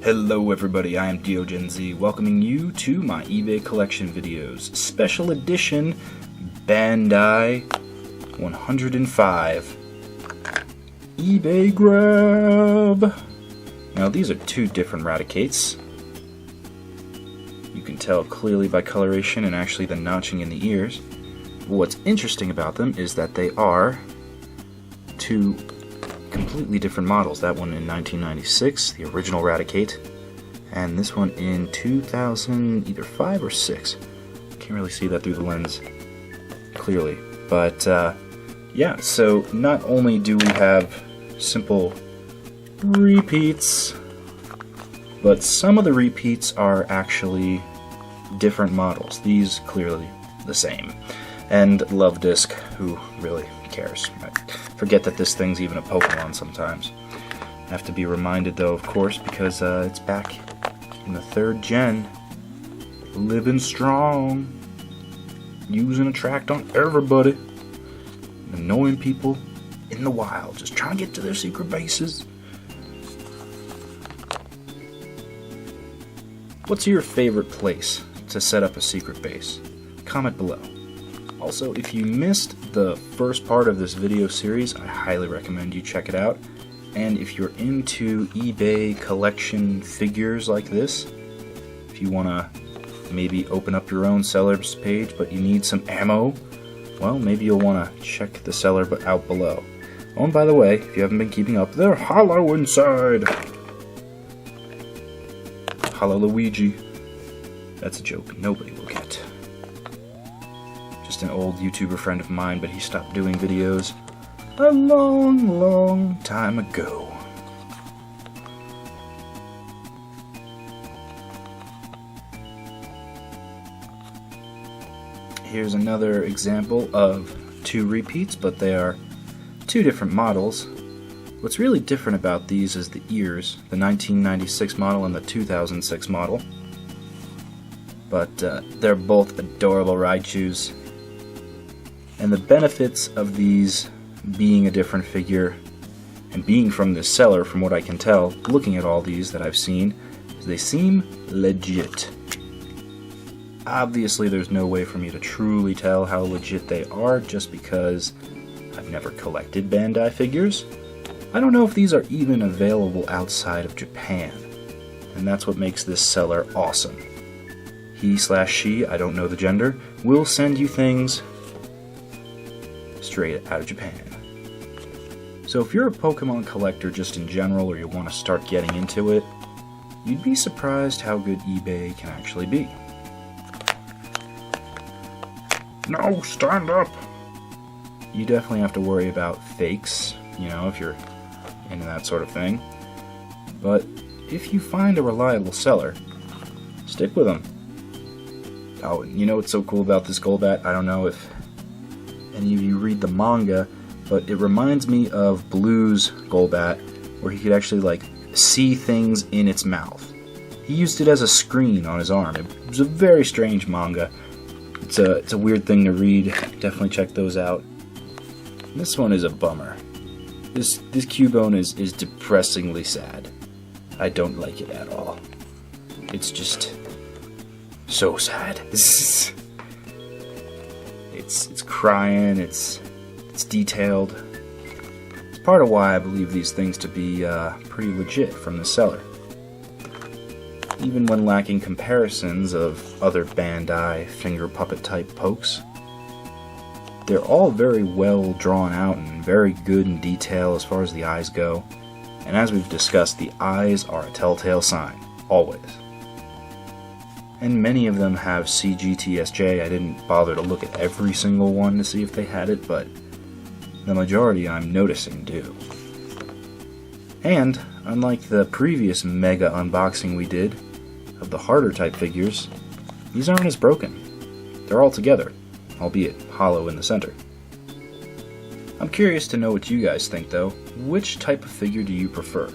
Hello everybody, I am DeoGenZ, welcoming you to my eBay collection videos. Special edition Bandai 105 eBay grab. Now these are two different Raticates. You can tell clearly by coloration and actually the notching in the ears. What's interesting about them is that they are two completely different models. That one in 1996, the original Raticate, and this one in 2000, either 5 or 6. Can't really see that through the lens clearly, but yeah. So not only do we have simple repeats, but some of the repeats are actually different models. These clearly the same. And Love Disc, who really cares? I forget that this thing's even a Pokemon sometimes. I have to be reminded though, of course, because it's back in the 3rd gen, living strong, using Attract on everybody, annoying people in the wild, just trying to get to their secret bases. What's your favorite place to set up a secret base? Comment below. Also, if you missed the first part of this video series, I highly recommend you check it out. And if you're into eBay collection figures like this, if you want to maybe open up your own seller's page but you need some ammo, well, maybe you'll want to check the seller out below. Oh, and by the way, if you haven't been keeping up, they're hollow inside. Hollow Luigi. That's a joke nobody will get. Just an old YouTuber friend of mine, but he stopped doing videos a long time ago. Here's another example of two repeats, but they are two different models. What's really different about these is the ears, the 1996 model and the 2006 model. But they're both adorable Raichus. And the benefits of these being a different figure and being from this seller, from what I can tell, looking at all these that I've seen, is they seem legit. Obviously there's no way for me to truly tell how legit they are just because I've never collected Bandai figures. I don't know if these are even available outside of Japan, and that's what makes this seller awesome. He/she, I don't know the gender, will send you things straight out of Japan. So if you're a Pokemon collector just in general, or you want to start getting into it, you'd be surprised how good eBay can actually be. No, stand up! You definitely have to worry about fakes, you know, if you're into that sort of thing. But if you find a reliable seller, stick with them. Oh, you know what's so cool about this Golbat? I don't know if any of you read the manga, but it reminds me of Blue's Golbat, where he could actually like see things in its mouth. He used it as a screen on his arm. It was a very strange manga. It's a weird thing to read. Definitely check those out. This one is a bummer. This Cubone is depressingly sad. I don't like it at all. It's just so sad. It's crying, it's detailed. It's part of why I believe these things to be pretty legit from the seller. Even when lacking comparisons of other Bandai finger puppet type pokes, they're all very well drawn out and very good in detail as far as the eyes go. And as we've discussed, the eyes are a telltale sign, always. And many of them have CGTSJ. I didn't bother to look at every single one to see if they had it, but the majority I'm noticing do. And, unlike the previous mega unboxing we did of the harder type figures, these aren't as broken. They're all together, albeit hollow in the center. I'm curious to know what you guys think though. Which type of figure do you prefer?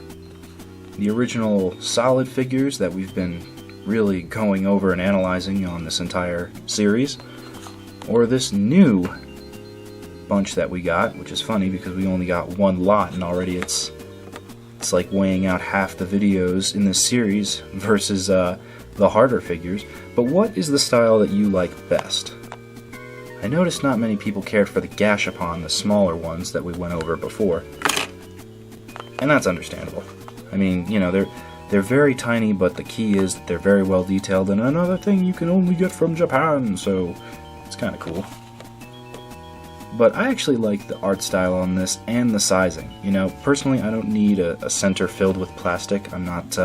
The original solid figures that we've been really going over and analyzing on this entire series, or this new bunch that we got, which is funny because we only got one lot and already it's it's like weighing out half the videos in this series versus the harder figures. But what is the style that you like best? I noticed not many people cared for the Gashapon, the smaller ones that we went over before. And that's understandable. I mean, you know, they're very tiny, but the key is that they're very well detailed, and another thing you can only get from Japan, so it's kind of cool. But I actually like the art style on this and the sizing. You know, personally, I don't need a center filled with plastic. I'm not,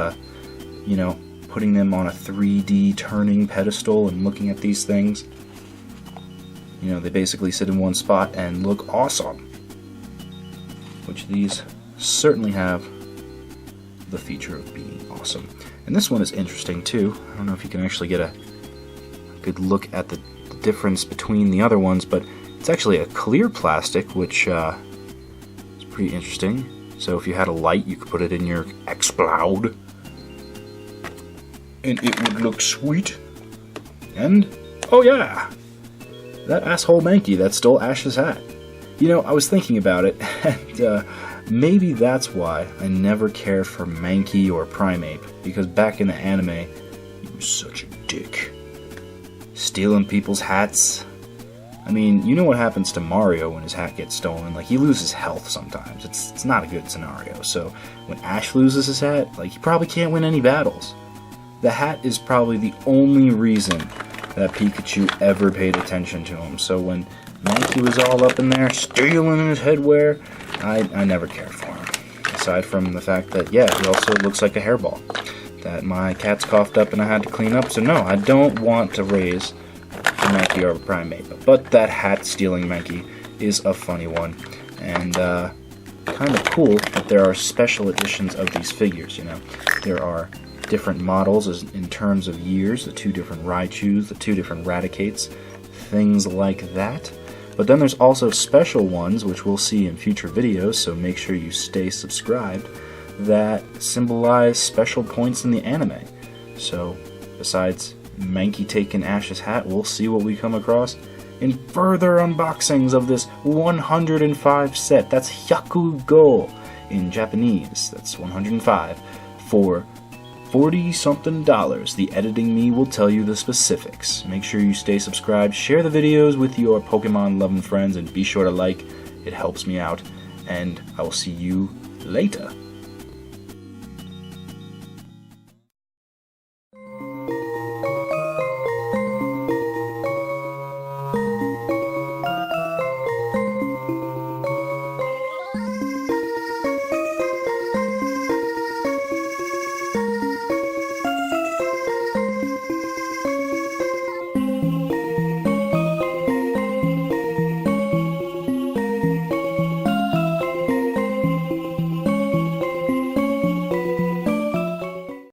you know, putting them on a 3D turning pedestal and looking at these things. You know, they basically sit in one spot and look awesome. Which these certainly have the feature of being awesome. And this one is interesting too. I don't know if you can actually get a good look at the difference between the other ones, but it's actually a clear plastic, which is pretty interesting. So if you had a light, you could put it in your Explode, and it would look sweet. And, oh yeah! That asshole Mankey that stole Ash's hat. You know, I was thinking about it, and maybe that's why I never cared for Mankey or Primeape, because back in the anime, he was such a dick. Stealing people's hats. I mean, you know what happens to Mario when his hat gets stolen? Like, he loses health sometimes. It's not a good scenario. So, when Ash loses his hat, like, he probably can't win any battles. The hat is probably the only reason that Pikachu ever paid attention to him. So when Mankey was all up in there stealing his headwear, I never cared for him. Aside from the fact that, yeah, he also looks like a hairball that my cat's coughed up and I had to clean up. So no, I don't want to raise a Mankey or a Primeape. But that hat-stealing Mankey is a funny one. And kind of cool that there are special editions of these figures, you know. There are different models in terms of years, the 2 different Raichus, the 2 different Raticates, things like that. But then there's also special ones, which we'll see in future videos, so make sure you stay subscribed, that symbolize special points in the anime. So, besides Mankey taking Ash's hat, we'll see what we come across in further unboxings of this 105 set. That's Hyakugo in Japanese. That's 105 for $40-something. The editing me will tell you the specifics. Make sure you stay subscribed, share the videos with your Pokemon-loving friends, and be sure to like. It helps me out. And I will see you later.